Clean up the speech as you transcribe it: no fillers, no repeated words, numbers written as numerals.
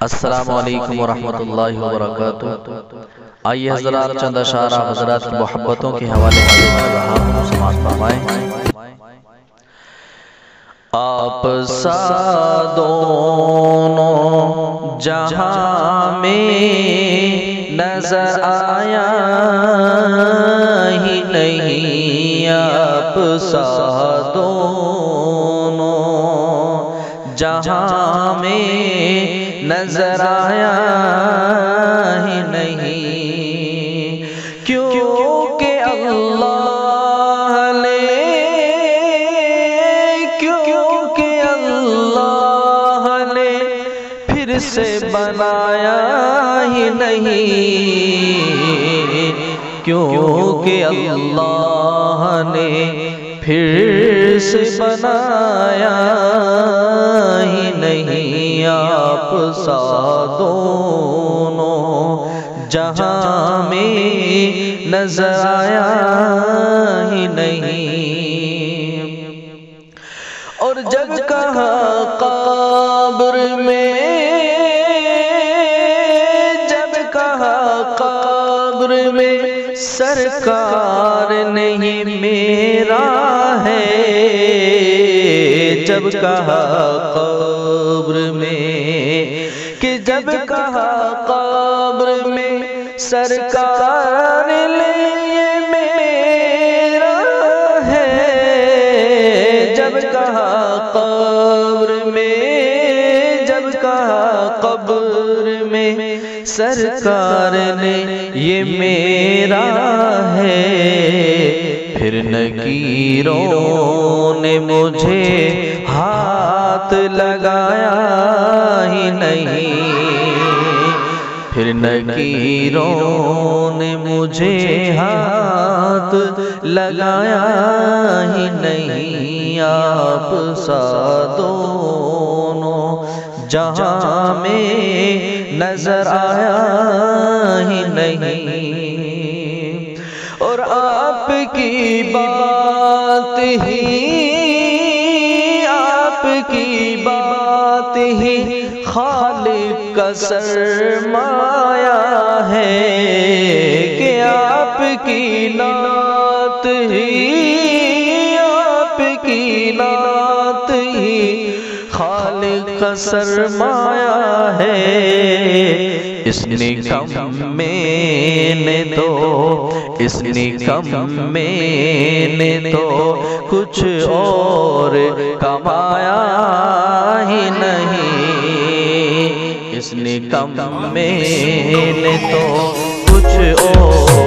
السلام علیکم ورحمۃ اللہ وبرکاتہ۔ آئیے حضرات چند اشعار حضرات کی محبتوں کے حوالے سے کر رہا ہوں، سماعت فرمائیں۔ آپ سا دونوں جہاں میں نظر آیا ہی نہیں، آپ سا دونوں جہاں میں نظر آیا ہی نہیں، کیونکہ اللہ نے پھر سے بنایا ہی نہیں، کیونکہ اللہ نے پھر سے بنایا ہی نہیں، آپ سا دونوں جہاں میں نظر آیا ہی نہیں۔ اور جب کہا قبر میں، جب کہا قبر میں سرکار نہیں میرا ہے، جب کہا قبر میں کہ جب کہا قبر میں سرکار لیے میرا ہے، جب کہا قبر میں، جب کہا قبر میں سرکار نے یہ میرا ہے، پھر نکیروں نے مجھے ہاتھ لگایا ہی نہیں، پھر نکیروں نے مجھے ہاتھ لگایا ہی نہیں، آپ سا دونوں جہاں میں نظر آیا ہی نہیں۔ اور آپ کی بات ہی، آپ کی بات ہی خالق کا سرمایہ ہے، کہ آپ کی نعت ہی، آپ کی نعت ہی خالق کا سرمایہ ہے، اس نکم میں نے تو، اس نکم میں نے تو کچھ اور کمایا ہی نہیں، اس نکم میں نے تو کچھ اور